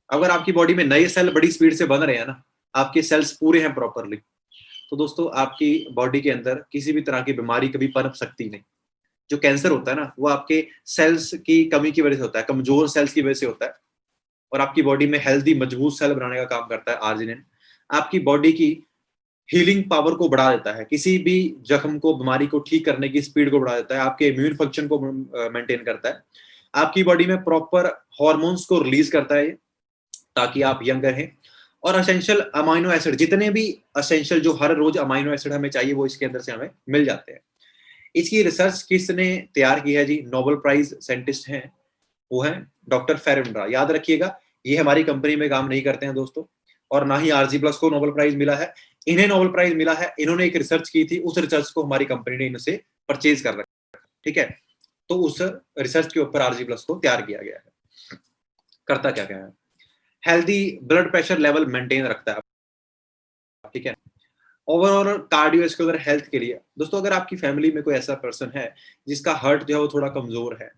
अगर आपकी बॉडी में नए सेल बड़ी स्पीड से बन रहे हैं ना, आपके सेल्स पूरे हैं प्रॉपरली, तो दोस्तों आपकी बॉडी के अंदर किसी भी तरह की बीमारी कभी पनप सकती नहीं। जो कैंसर होता है ना, वो आपके सेल्स की कमी की वजह से होता है, कमजोर सेल्स की वजह से होता है, और आपकी बॉडी में हेल्दी मजबूत सेल बनाने का काम करता है आर्जिनिन। आपकी बॉडी की हीलिंग पावर को बढ़ा देता है, किसी भी जख्म को, बीमारी को ठीक करने की स्पीड को बढ़ा देता है, आपके इम्यून फंक्शन को मेंटेन करता है, आपकी बॉडी में प्रॉपर हार्मोन्स को रिलीज करता है ताकि आप यंग रहें, और असेंशियल अमाइनो एसिड, जितने भी असेंशियल जो हर रोज अमाइनो एसिड हमें चाहिए, वो इसके अंदर से हमें मिल जाते हैं। इसकी रिसर्च किसने तैयार की है जी? नोबेल प्राइज साइंटिस्ट हैं, वो है डॉक्टर फेरेंड्रा। याद रखिएगा, ये हमारी कंपनी में काम नहीं करते हैं दोस्तों, और ना ही आरजी प्लस को नोबेल प्राइज मिला है। इन्हें नोबेल प्राइज मिला है, इन्होंने एक रिसर्च की थी, उस रिसर्च को हमारी कंपनी ने इनसे परचेज कर रखा है, ठीक है? तो उस रिसर्च के ऊपर आरजी प्लस को तैयार किया गया है। करता क्या क्या है? Healthy blood pressure level maintain रखता है, ठीक है? ओवरऑल कार्डियोवास्कुलर हेल्थ के लिए दोस्तों, अगर आपकी फैमिली में कोई ऐसा पर्सन है जिसका हार्ट जो है वो थोड़ा कमजोर है,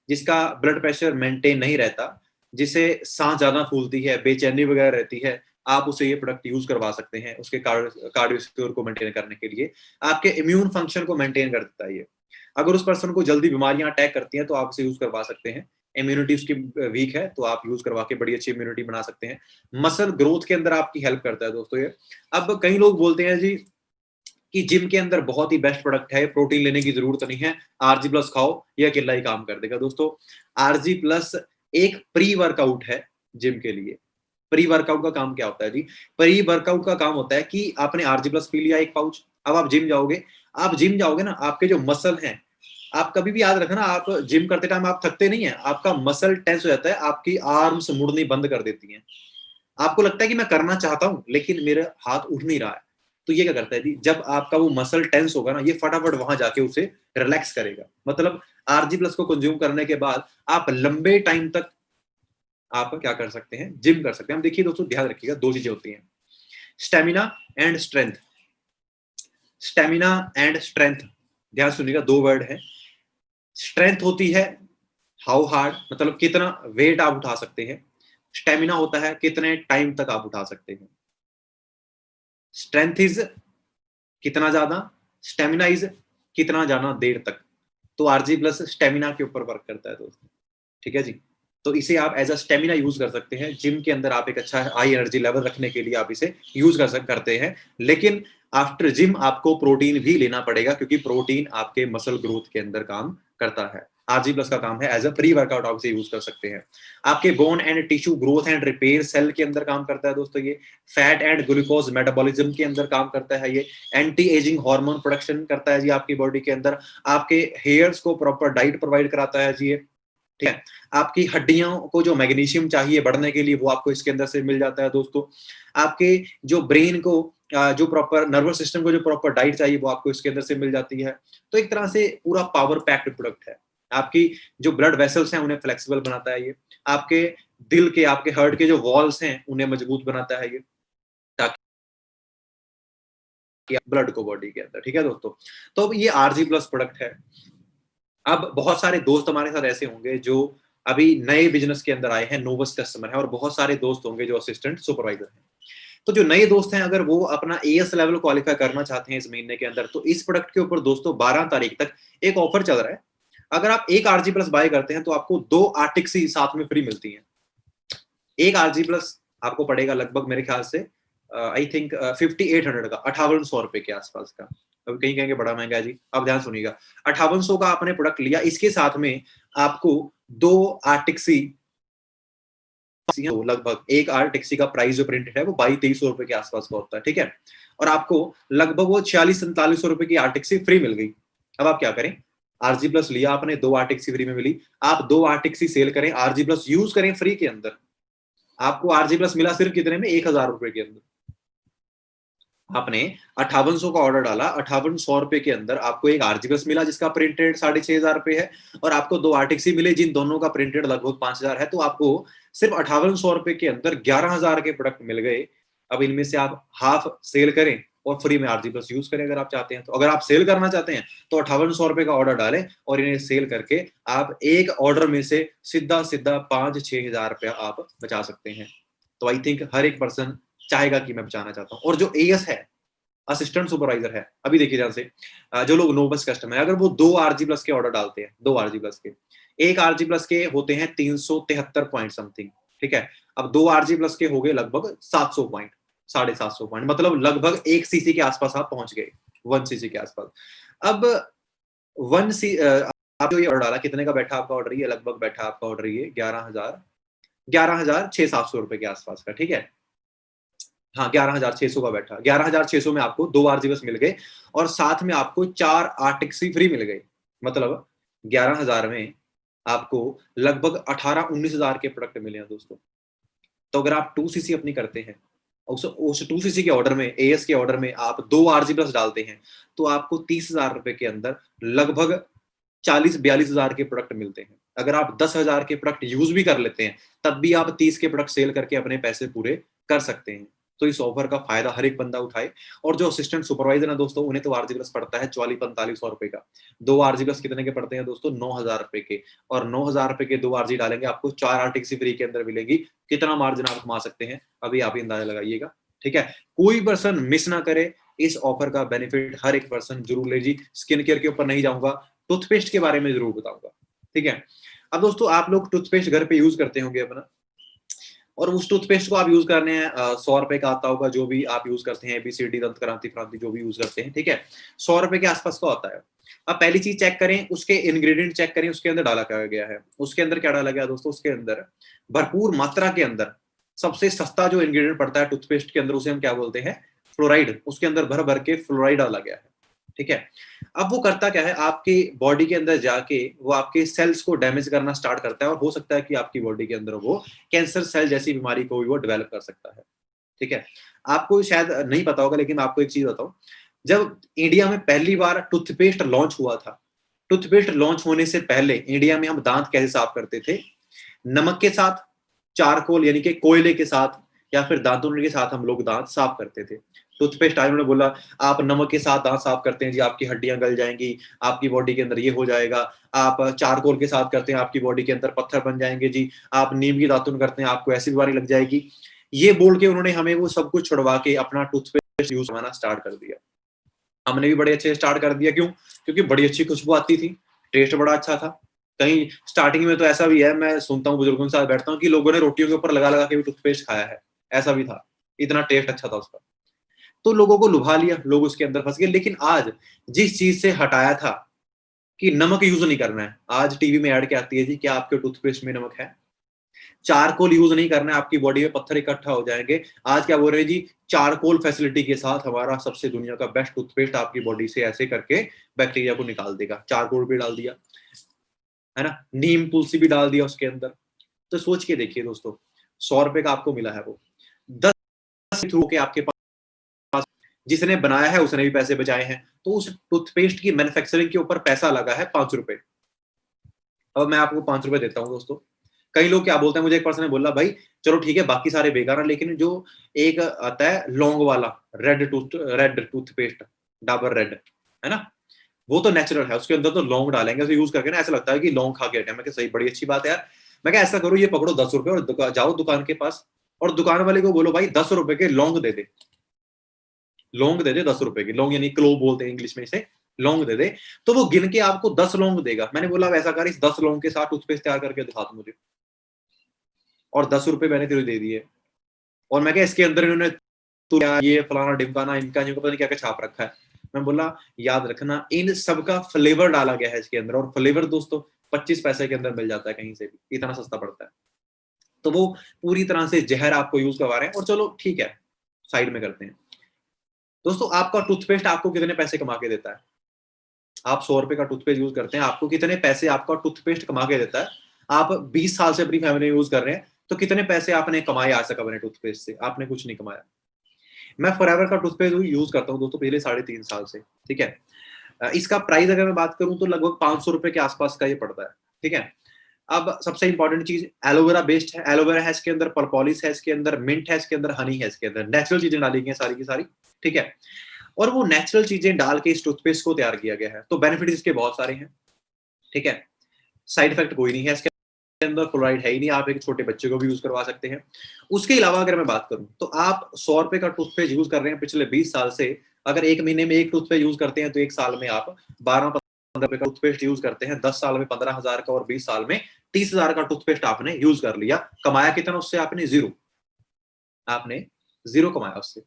जिसका ब्लड प्रेशर मेंटेन नहीं रहता, जिसे सांस ज्यादा फूलती है, बेचैनी वगैरह रहती है, आप उसे ये प्रोडक्ट यूज करवा सकते हैं उसके कार्डियोवास्कुलर को मेंटेन करने के लिए। आपके इम्यून फंक्शन को मेंटेन कर देता है ये। अगर उस पर्सन को जल्दी बीमारियां अटैक करती हैं, तो आप उसे यूज करवा सकते हैं। इम्यूनिटी उसकी वीक है, तो आप यूज करवा के बड़ी अच्छी इम्यूनिटी बना सकते हैं। मसल ग्रोथ के अंदर आपकी हेल्प करता है दोस्तों ये। अब कई लोग बोलते हैं जी कि जिम के अंदर बहुत ही बेस्ट प्रोडक्ट है, प्रोटीन लेने की जरूरत नहीं है, आरजी प्लस खाओ, ये अकेला ही काम कर देगा। दोस्तों, आरजी प्लस एक प्री वर्कआउट है जिम के लिए। प्री वर्कआउट का काम क्या होता है जी? प्री वर्कआउट का काम होता है कि आपने आरजी प्लस पी लिया एक पाउच, अब आप जिम जाओगे। आप जिम जाओगे ना, आपके जो मसल हैं, आप कभी भी याद रखना, आप जिम करते टाइम आप थकते नहीं है, आपका मसल टेंस हो जाता है, आपकी आर्म्स मुड़नी बंद कर देती हैं। आपको लगता है कि मैं करना चाहता हूं, लेकिन मेरा हाथ उठ नहीं रहा है। तो ये क्या करता है जी? जब आपका वो मसल टेंस होगा ना, ये फटाफट वहां जाके उसे रिलैक्स करेगा। मतलब आरजी प्लस को कंज्यूम करने के बाद आप लंबे टाइम तक आप क्या कर सकते हैं? जिम कर सकते हैं। हम देखिए दोस्तों, ध्यान रखिएगा, दो चीजें होती हैं, stamina and strength. Stamina and strength, ध्यान सुनिएगा, दो वर्ड है। स्ट्रेंथ होती है हाउ हार्ड, मतलब कितना वेट आप उठा सकते हैं। स्टेमिना होता है कितने टाइम तक आप उठा सकते हैं। स्ट्रेंथ इज कितना ज्यादा, स्टेमिना इज कितना ज्यादा देर तक। तो आरजी प्लस स्टेमिना के ऊपर वर्क करता है दोस्तों, ठीक है जी? तो इसे आप एज अ स्टेमिना यूज कर सकते हैं। जिम के अंदर आप एक अच्छा हाई एनर्जी लेवल रखने के लिए आप इसे यूज करते हैं, लेकिन आफ्टर जिम आपको प्रोटीन भी लेना पड़ेगा, क्योंकि प्रोटीन आपके मसल ग्रोथ के अंदर काम करता है। आरजी प्लस का काम है एज अ प्री वर्कआउट, आप इसे यूज कर सकते हैं। आपके bone and tissue growth and repair cell के अंदर काम करता है दोस्तों ये। फैट एंड ग्लूकोज मेटाबॉलिज्म के अंदर काम करता है ये। एंटी एजिंग हार्मोन प्रोडक्शन करता है जी आपकी बॉडी के अंदर। आपके हेयर्स को प्रॉपर डाइट प्रोवाइड कराता है जी ये, ठीक है? आपकी हड्डियों को जो मैग्नीशियम चाहिए बढ़ने के लिए, वो आपको इसके अंदर से मिल जाता है दोस्तों। आपके जो ब्रेन को, जो प्रॉपर नर्वस सिस्टम को जो प्रॉपर डाइट चाहिए, वो आपको इसके अंदर से मिल जाती है। तो एक तरह से पूरा पावर पैक्ड प्रोडक्ट है। आपकी जो ब्लड वेसल्स हैं उन्हें फ्लेक्सिबल बनाता है ये। आपके दिल के, आपके हार्ट के जो वॉल्स हैं उन्हें मजबूत बनाता है ये, ताकि ब्लड को बॉडी के अंदर, ठीक है दोस्तों? तो अब ये आरजी प्लस प्रोडक्ट है। अब बहुत सारे दोस्त हमारे साथ ऐसे होंगे जो अभी नए बिजनेस के अंदर आए हैं, नोवस कस्टमर है, और बहुत सारे दोस्त होंगे जो असिस्टेंट सुपरवाइजर हैं। तो जो नए दोस्त हैं, अगर वो अपना एएस लेवल क्वालिफाई करना चाहते हैं इस महीने के अंदर, तो इस प्रोडक्ट के ऊपर दोस्तों 12 तारीख तक एक ऑफर चल रहा है। अगर आप एक आरजी प्लस बाय करते हैं तो आपको 2 आर्टिक्सी साथ में फ्री मिलती हैं। एक आरजी प्लस आपको पड़ेगा लगभग मेरे ख्याल से आई थिंक 5800 का, 5800 के आसपास का। अब कहीं कहेंगे बड़ा महंगा है जी, अब ध्यान सुनिएगा। 5800 का आपने प्रोडक्ट लिया, इसके साथ में आपको 2 आर्टिक्सी, तो लगभग एक आर्टिक्सी का प्राइस जो प्रिंटेड है वो 2200-2300 के आसपास का होता है, ठीक है। और आपको लगभग वो 4600-4700 की आर्टिक्सी फ्री मिल गई। अब आप क्या करें, आरजी प्लस लिया आपने, 2 आर्टिक्सी फ्री में मिली, आप 2 आर्टिक्सी सेल करें, आरजी प्लस यूज करें फ्री के अंदर। आपको आरजी प्लस मिला सिर्फ कितने में, 1000 के अंदर। आपने 5800 का ऑर्डर डाला, 5800 के अंदर आपको एक आरजी प्लस मिला जिसका प्रिंटेड 6500 है, और आपको 2 आर्टिक्सी मिले जिन दोनों का प्रिंटेड लगभग 5000 है। तो आपको सिर्फ 5800 के अंदर 11000 के प्रोडक्ट मिल गए। अब इनमें से आप हाफ सेल करें और फ्री में आरजी प्लस यूज करें अगर आप चाहते हैं तो। अगर आप सेल करना चाहते हैं तो 5800 का ऑर्डर डालें और इन्हें सेल करके आप एक ऑर्डर में से सीधा 5-6 हजार रुपया आप बचा सकते हैं। तो आई थिंक हर एक पर्सन चाहेगा कि मैं बचाना चाहता हूँ। और जो एएस है, असिस्टेंट सुपरवाइजर है, अभी देखिए ध्यान से, जो लोग नोबस कस्टमर है, अगर वो 2 आरजी प्लस के ऑर्डर डालते हैं, 2 आरजी प्लस के, एक आरजी प्लस के होते हैं 373 पॉइंट समथिंग, ठीक है। अब 2 आरजी प्लस के हो गए लगभग 700 पॉइंट, 750 पॉइंट, मतलब लगभग 1 सीसी के आसपास आप पहुंच गए, 1 सीसी के आसपास। अब 1 सी आप जो ये ऑर्डर डाला, कितने का बैठा आपका ऑर्डर, ये लगभग बैठा आपका ऑर्डर ये 11,600-700 के आसपास का, ठीक है। हाँ, 11,600 का बैठा, 11,600 में आपको 2 आरजी बस मिल गए और साथ में आपको 4 आर्टिक्सी फ्री मिल गए। मतलब 11,000 में आपको लगभग 18-19,000 के प्रोडक्ट मिले हैं दोस्तों। तो अगर आप 2 सीसी अपनी करते हैं, उस 2 सीसी के ऑर्डर में, एएस के ऑर्डर में आप 2 आरजी प्लस डालते हैं, तो आपको 30,000 रुपए के अंदर लगभग 40-42,000 के प्रोडक्ट मिलते हैं। अगर आप 10,000 के प्रोडक्ट यूज भी कर लेते हैं, तब भी आप 30 के प्रोडक्ट सेल करके अपने पैसे पूरे कर सकते हैं। तो इस ऑफर का फायदा हर एक बंदा उठाए। और जो असिस्टेंट सुपरवाइजर है दोस्तों, उन्हें तो आरजी प्लस पड़ता है 44-4500 का। 2 आरजी प्लस कितने के पड़ते हैं दोस्तों, 9,000 के। और 9,000 के 2 आरजी डालेंगे, आपको 4 आरटीसी फ्री के अंदर मिलेगी। कितना मार्जिन आप कमा सकते हैं, अभी आप ही अंदाजा लगाइएगा, ठीक है। कोई पर्सन मिस ना करे इस ऑफर का बेनिफिट, हर एक पर्सन जरूर ले जी। स्किन केयर के ऊपर नहीं जाऊंगा, टूथपेस्ट के बारे में जरूर बताऊंगा, ठीक है। अब दोस्तों, आप लोग टूथपेस्ट घर पे यूज करते होंगे अपना, और उस टूथपेस्ट को आप यूज करने हैं, 100 रुपए का आता होगा, जो भी आप यूज करते हैं, एबीसीडी, दंत क्रांति, फ्रांति, जो भी यूज करते हैं, ठीक है। 100 रुपए के आसपास का होता है। अब पहली चीज चेक करें, उसके इंग्रेडिएंट चेक करें, उसके अंदर डाला क्या गया है। उसके अंदर क्या डाला गया दोस्तों, उसके अंदर भरपूर मात्रा के अंदर सबसे सस्ता जो इंग्रेडिएंट पड़ता है टूथपेस्ट के अंदर, उसे हम क्या बोलते हैं, फ्लोराइड। उसके अंदर भर भर के फ्लोराइड डाला गया है, ठीक है। अब वो करता क्या है, आपकी बॉडी के अंदर जाके वो आपके सेल्स को डैमेज करना स्टार्ट करता है, और हो सकता है कि आपकी बॉडी के अंदर वो कैंसर सेल जैसी बीमारी को भी वो डेवलप कर सकता है, ठीक है। आपको शायद नहीं पता होगा, लेकिन आपको एक चीज बताऊं, जब इंडिया में पहली बार टूथपेस्ट लॉन्च हुआ था, टूथपेस्ट लॉन्च होने से पहले इंडिया में हम दांत कैसे साफ करते थे, नमक के साथ, चारकोल यानी कि कोयले के साथ, या फिर दांतों के साथ हम लोग दांत साफ करते थे। टूथपेस्ट आए, उन्होंने बोला आप नमक के साथ दांत साफ करते हैं जी, आपकी हड्डियां गल जाएंगी, आपकी बॉडी के अंदर ये हो जाएगा। आप चारकोल के साथ करते हैं, आपकी बॉडी के अंदर पत्थर बन जाएंगे जी। आप नीम की दातुन करते हैं, आपको ऐसी बीमारी लग जाएगी। ये बोल के उन्होंने हमें वो सब कुछ छुड़वा के अपना टूथपेस्ट यूज करना स्टार्ट कर दिया। हमने भी बड़े अच्छे स्टार्ट कर दिया, क्यों, क्योंकि बड़ी अच्छी खुशबू आती थी, टेस्ट बड़ा अच्छा था। कहीं स्टार्टिंग में तो ऐसा भी है, मैं सुनता हूँ बुजुर्गों के साथ बैठता हूँ कि लोगों ने रोटियों के ऊपर लगा लगा के भी टूथपेस्ट खाया है, ऐसा भी था, इतना टेस्ट अच्छा था उसका। तो लोगों को लुभा लिया, लोग उसके अंदर फंस गए। लेकिन आज जिस चीज से हटाया था कि नमक यूज नहीं करना है, आज टीवी में ऐड क्या आती है जी, क्या आपके टूथपेस्ट में नमक है। चारकोल यूज नहीं करना है, आपकी बॉडी में पत्थर इकट्ठा हो जाएंगे। आज क्या बोल रहे हैं जी, चारकोल फैसिलिटी के साथ हमारा सबसे दुनिया का बेस्ट टूथपेस्ट आपकी बॉडी से ऐसे करके बैक्टीरिया को निकाल देगा। चारकोल भी डाल दिया है ना, नीम तुलसी भी डाल दिया उसके अंदर। तो सोच के देखिए दोस्तों, 100 रुपए का आपको मिला है वो, 10 थ्रू के आपके पास, जिसने बनाया है उसने भी पैसे बचाए हैं। तो उस टूथपेस्ट की मैन्युफैक्चरिंग के ऊपर पैसा लगा है 5 रुपए। अब मैं आपको 5 रुपए देता हूँ दोस्तों। कई लोग क्या बोलते हैं, मुझे एक पर्सन ने बोला, भाई चलो ठीक है, बाकी सारे बेकार है, लेकिन जो एक आता है लौंग वाला रेड टूथपेस्ट, डाबर रेड, है ना, वो तो नेचुरल है, उसके अंदर तो लौंग डालेंगे, उसे यूज करके ना ऐसा लगता है कि लौंग खा के हटे। मैं सही, बड़ी अच्छी बात है यार। मैं क्या, ऐसा करो, ये पकड़ो 10 रुपए और जाओ दुकान के पास और दुकान वाले को बोलो भाई 10 रुपए के लौंग दे दे, लौंग दे दे 10 रुपए की, लौंग यानी क्लोव बोलते हैं इंग्लिश में इसे, लौंग दे दे, तो वो गिन के आपको 10 लौंग देगा। मैंने बोला अब ऐसा कर, इस 10 लौंग के साथ टूथपेस्ट तैयार करके दिखा दो मुझे, और 10 रुपए मैंने तेरे दे दिए। और मैं क्या इसके अंदर इन्होंने तो ये फलाना ढिमकाना इनका पता नहीं क्या क्या छाप रखा है। मैं बोला याद रखना इन सबका फ्लेवर डाला गया है इसके अंदर, और फ्लेवर दोस्तों 25 पैसे के अंदर मिल जाता है कहीं से भी, इतना सस्ता पड़ता है। तो वो पूरी तरह से जहर आपको यूज करवा रहे हैं। और चलो ठीक है, साइड में करते हैं दोस्तों। आपका टूथपेस्ट आपको कितने पैसे कमा के देता है? आप 100 रुपए का टूथपेस्ट यूज करते हैं, आपको कितने पैसे आपका टूथपेस्ट कमा के देता है? आप 20 साल से अपनी फैमिली यूज कर रहे हैं, तो कितने पैसे आपने कमाए आज तक अपने टूथपेस्ट से? आपने कुछ नहीं कमाया। मैं फॉरएवर का टूथपेस्ट यूज करता हूँ दोस्तों पिछले 3.5 साल से, ठीक है। इसका प्राइस अगर मैं बात करूं तो लगभग 500 रुपए के आसपास का ये पड़ता है, ठीक है। अब सबसे इंपॉर्टेंट चीज एलोवेरा बेस्ड है, एलोवेरा है इसके अंदर, परपोलिस है इसके अंदर, मिंट है इसके अंदर, हनी है इसके अंदर, नेचुरल चीजें डाली गई हैं सारी की सारी, ठीक है। और वो नेचुरल चीजें डाल के इस टूथपेस्ट को तैयार किया गया है, तो बेनिफिट इसके बहुत सारे हैं, ठीक है। साइड इफेक्ट कोई नहीं है इसके अंदर, फ्लोराइड है ही नहीं, आप एक छोटे बच्चे को भी यूज करवा सकते हैं। उसके अलावा अगर मैं बात करूं तो आप 100 रुपए का टूथपेस्ट यूज कर रहे हैं पिछले 20 साल से, अगर एक महीने में एक टूथपेस्ट यूज करते हैं तो एक साल में आप 12-15 रुपए का टूथपेस्ट यूज करते हैं, 10 साल में 15,000 का, और 20 साल में 30,000 का टूथपेस्ट आपने यूज कर लिया। कमाया कितना उससे आपने? जीरो। आपने जीरो कमाया उससे।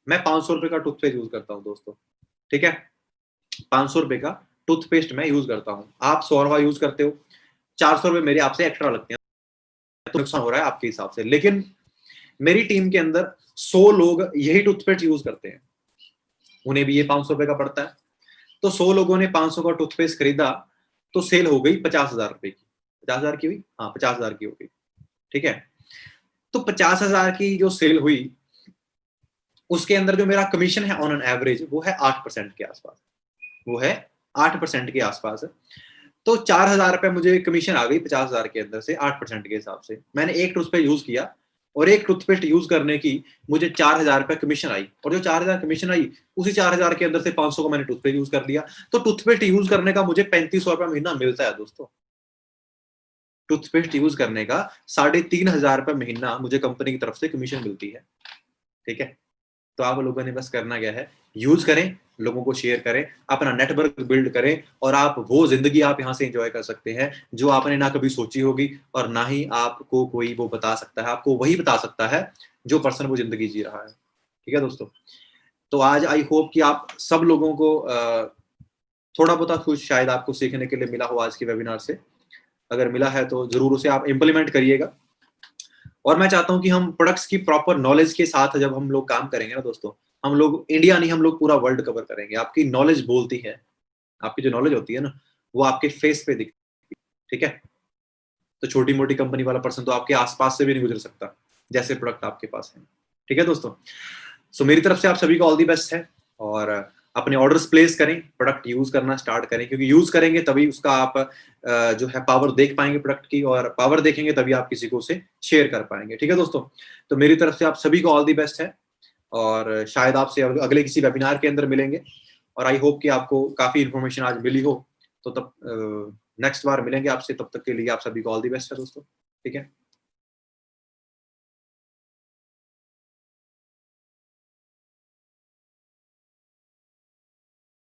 मैं 500 रुपए का टूथपेस्ट यूज करता हूँ दोस्तों, ठीक है। 500 रुपए का टूथपेस्ट मैं यूज करता हूँ, आप 100 रुपया यूज करते हो, 400 रुपए मेरे आपसे एक्स्ट्रा लगते हैं, तो नुकसान हो रहा है आपके हिसाब से। लेकिन मेरी टीम के अंदर 100 लोग यही टूथपेस्ट यूज करते हैं, उन्हें भी ये 500 रुपए का पड़ता है। तो 100 लोगों ने 500 का टूथपेस्ट खरीदा, तो सेल हो गई 50,000 रुपए की। 50,000 की हुई, हाँ 50,000 की हो गई, ठीक है। तो 50,000 की जो सेल हुई, उसके अंदर जो मेरा कमीशन है ऑन एन एवरेज वो है 8% के आसपास, वो है 8% के आसपास। तो 4,000 रुपए मुझे कमीशन आ गई 50,000 के अंदर से, 8% के हिसाब से। मैंने एक टूथपेस्ट यूज किया, और एक टूथपेस्ट यूज करने की मुझे 4,000 रुपए कमीशन आई, और जो 4,000 कमीशन आई उसी 4,000 के अंदर से 500 को मैंने टूथपेस्ट यूज कर दिया। तो टूथपेस्ट यूज करने का मुझे 3500 रुपया महीना मिलता है दोस्तों। टूथपेस्ट यूज करने का 3,500 रुपए महीना मुझे कंपनी की तरफ से कमीशन मिलती है, ठीक है। तो आप लोगों ने बस करना क्या है, यूज करें, लोगों को शेयर करें, अपना नेटवर्क बिल्ड करें, और आप वो जिंदगी आप यहाँ से एंजॉय कर सकते हैं जो आपने ना कभी सोची होगी, और ना ही आपको कोई वो बता सकता है। आपको वही बता सकता है जो पर्सन वो जिंदगी जी रहा है, ठीक है दोस्तों। तो आज आई होप कि आप सब लोगों को थोड़ा बहुत कुछ शायद आपको सीखने के लिए मिला हो आज के वेबिनार से। अगर मिला है तो जरूर उसे आप इम्प्लीमेंट करिएगा। और मैं चाहता हूं कि हम प्रोडक्ट्स की प्रॉपर नॉलेज के साथ जब हम लोग काम करेंगे ना दोस्तों, हम लोग इंडिया नहीं, हम लोग पूरा वर्ल्ड कवर करेंगे। आपकी नॉलेज बोलती है, आपकी जो नॉलेज होती है ना, वो आपके फेस पे दिखती है, ठीक है। तो छोटी मोटी कंपनी वाला पर्सन तो आपके आसपास से भी नहीं गुजर सकता जैसे प्रोडक्ट आपके पास है, ठीक है दोस्तों। सो मेरी तरफ से आप सभी को ऑल दी बेस्ट है, और अपने ऑर्डर्स प्लेस करें, प्रोडक्ट यूज करना स्टार्ट करें, क्योंकि यूज करेंगे तभी उसका आप जो है पावर देख पाएंगे प्रोडक्ट की, और पावर देखेंगे तभी आप किसी को उसे शेयर कर पाएंगे, ठीक है दोस्तों। तो मेरी तरफ से आप सभी को ऑल दी बेस्ट है, और शायद आपसे अगले किसी वेबिनार के अंदर मिलेंगे, और आई होप कि आपको काफी इंफॉर्मेशन आज मिली हो। तो तब नेक्स्ट बार मिलेंगे आपसे, तब तक के लिए आप सभी को ऑल दी बेस्ट है दोस्तों, ठीक है।